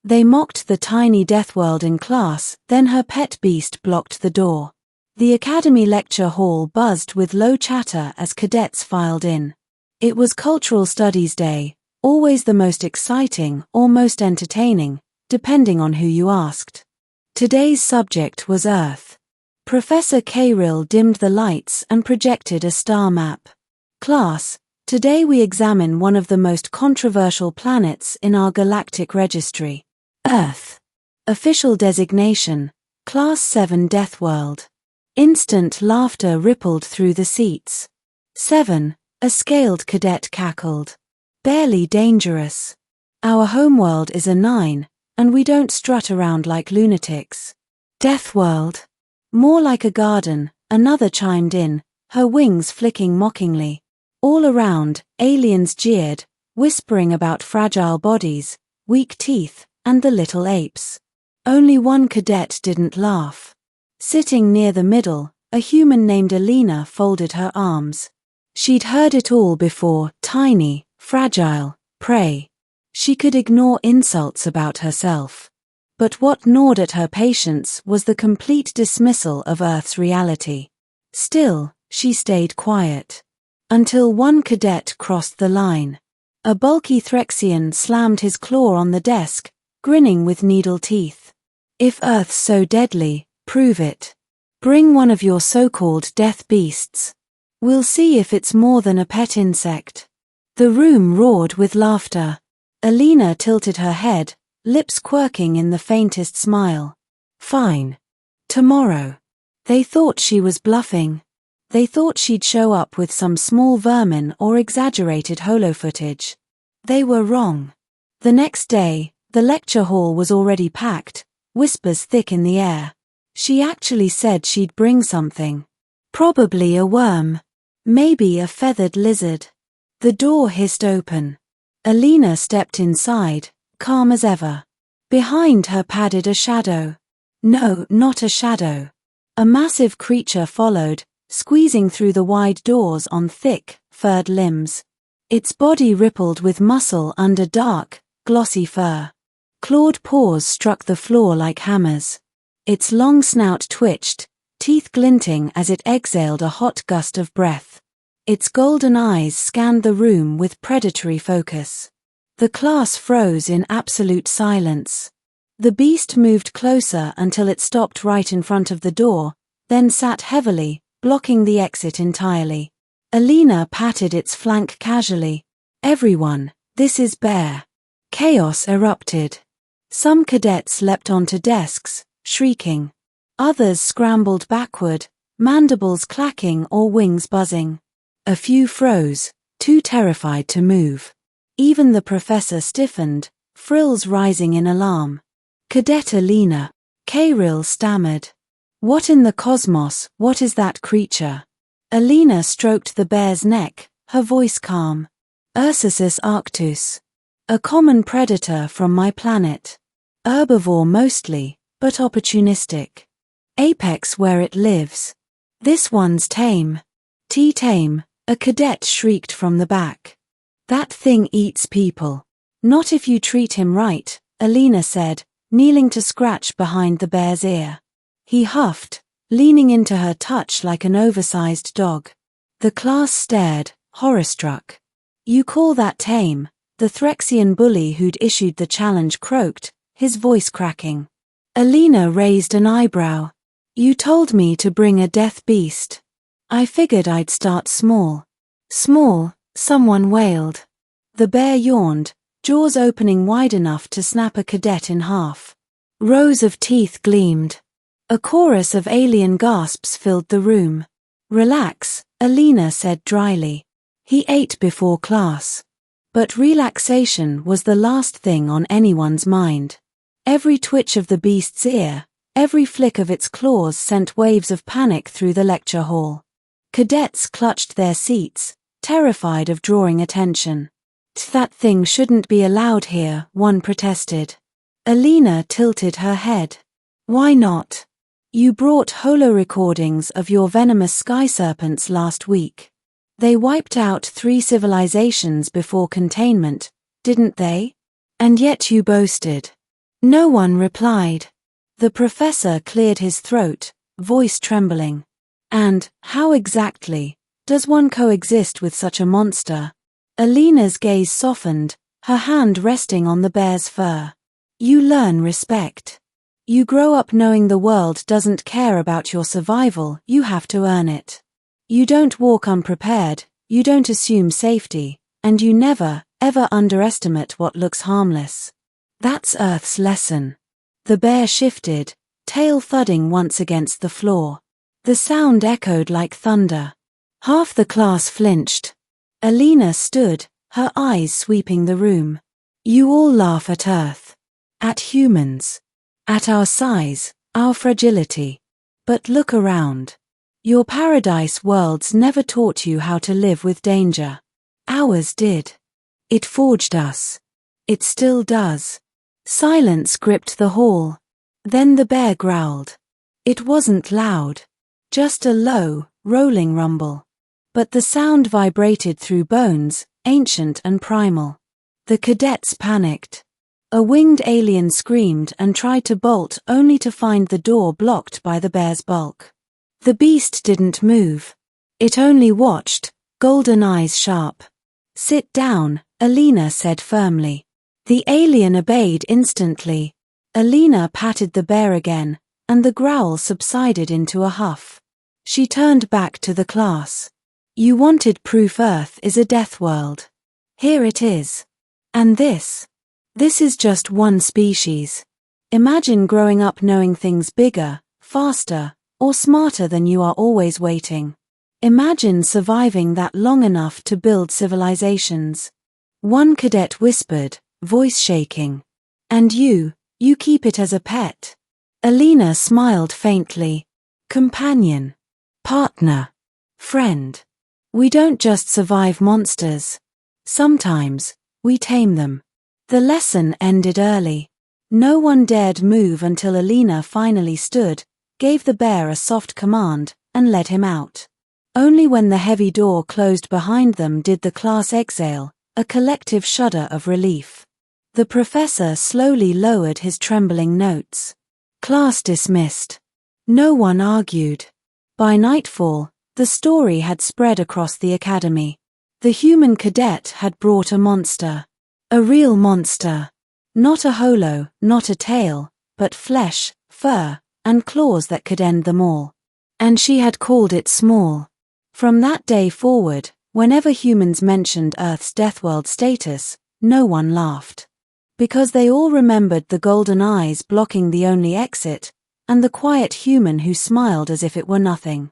They mocked the tiny DEATHWORLD in class, then her pet beast blocked the door. The academy lecture hall buzzed with low chatter as cadets filed in. It was Cultural Studies Day, always the most exciting or most entertaining, depending on who you asked. Today's subject was Earth. Professor Cairil dimmed the lights and projected a star map. Class, today we examine one of the most controversial planets in our galactic registry. Earth. Official designation, Class 7 DEATHWORLD. Instant laughter rippled through the seats. 7, a scaled cadet cackled. Barely dangerous. Our homeworld is a 9, and we don't strut around like lunatics. DEATHWORLD. More like a garden, another chimed in, her wings flicking mockingly. All around, aliens jeered, whispering about fragile bodies, weak teeth, and the little apes. Only one cadet didn't laugh. Sitting near the middle, a human named Alina folded her arms. She'd heard it all before: tiny, fragile, prey. She could ignore insults about herself. But what gnawed at her patience was the complete dismissal of Earth's reality. Still, she stayed quiet. Until one cadet crossed the line. A bulky Threxian slammed his claw on the desk, grinning with needle teeth. If Earth's so deadly, prove it. Bring one of your so-called death beasts. We'll see if it's more than a pet insect. The room roared with laughter. Alina tilted her head, lips quirking in the faintest smile. Fine. Tomorrow. They thought she was bluffing. They thought she'd show up with some small vermin or exaggerated holo footage. They were wrong. The next day, the lecture hall was already packed, whispers thick in the air. She actually said she'd bring something. Probably a worm. Maybe a feathered lizard. The door hissed open. Alina stepped inside, calm as ever. Behind her padded a shadow. No, not a shadow. A massive creature followed, squeezing through the wide doors on thick, furred limbs. Its body rippled with muscle under dark, glossy fur. Clawed paws struck the floor like hammers. Its long snout twitched, teeth glinting as it exhaled a hot gust of breath. Its golden eyes scanned the room with predatory focus. The class froze in absolute silence. The beast moved closer until it stopped right in front of the door, then sat heavily, blocking the exit entirely. Alina patted its flank casually. Everyone, this is Bear. Chaos erupted. Some cadets leapt onto desks, shrieking. Others scrambled backward, mandibles clacking or wings buzzing. A few froze, too terrified to move. Even the professor stiffened, frills rising in alarm. Cadet Alina, Cairil stammered. What in the cosmos, what is that creature? Alina stroked the bear's neck, her voice calm. Ursus arctus. A common predator from my planet. Herbivore mostly, but opportunistic. Apex where it lives. This one's tame. Tame, a cadet shrieked from the back. That thing eats people. Not if you treat him right, Alina said, kneeling to scratch behind the bear's ear. He huffed, leaning into her touch like an oversized dog. The class stared, horror-struck. You call that tame? The Threxian bully who'd issued the challenge croaked, his voice cracking. Alina raised an eyebrow. You told me to bring a death beast. I figured I'd start small. Small, someone wailed. The bear yawned, jaws opening wide enough to snap a cadet in half. Rows of teeth gleamed. A chorus of alien gasps filled the room. Relax, Alina said dryly. He ate before class. But relaxation was the last thing on anyone's mind. Every twitch of the beast's ear, every flick of its claws sent waves of panic through the lecture hall. Cadets clutched their seats, terrified of drawing attention. That thing shouldn't be allowed here, one protested. Alina tilted her head. Why not? You brought holo recordings of your venomous sky serpents last week. They wiped out 3 civilizations before containment, didn't they? And yet you boasted. No one replied. The professor cleared his throat, voice trembling. And, how exactly does one coexist with such a monster? Alina's gaze softened, her hand resting on the bear's fur. You learn respect. You grow up knowing the world doesn't care about your survival, you have to earn it. You don't walk unprepared, you don't assume safety, and you never, ever underestimate what looks harmless. That's Earth's lesson. The bear shifted, tail thudding once against the floor. The sound echoed like thunder. Half the class flinched. Alina stood, her eyes sweeping the room. You all laugh at Earth. At humans. At our size, our fragility. But look around. Your paradise worlds never taught you how to live with danger. Ours did. It forged us. It still does. Silence gripped the hall. Then the bear growled. It wasn't loud. Just a low, rolling rumble. But the sound vibrated through bones, ancient and primal. The cadets panicked. A winged alien screamed and tried to bolt only to find the door blocked by the bear's bulk. The beast didn't move. It only watched, golden eyes sharp. Sit down, Alina said firmly. The alien obeyed instantly. Alina patted the bear again, and the growl subsided into a huff. She turned back to the class. You wanted proof Earth is a death world. Here it is. And this is just one species. Imagine growing up knowing things bigger, faster, or smarter than you are always waiting. Imagine surviving that long enough to build civilizations. One cadet whispered, voice shaking. And you keep it as a pet. Alina smiled faintly. Companion. Partner. Friend. We don't just survive monsters. Sometimes, we tame them. The lesson ended early. No one dared move until Alina finally stood, gave the bear a soft command, and led him out. Only when the heavy door closed behind them did the class exhale, a collective shudder of relief. The professor slowly lowered his trembling notes. Class dismissed. No one argued. By nightfall, the story had spread across the academy. The human cadet had brought a monster. A real monster. Not a holo, not a tail, but flesh, fur, and claws that could end them all. And she had called it small. From that day forward, whenever humans mentioned Earth's deathworld status, no one laughed. Because they all remembered the golden eyes blocking the only exit, and the quiet human who smiled as if it were nothing.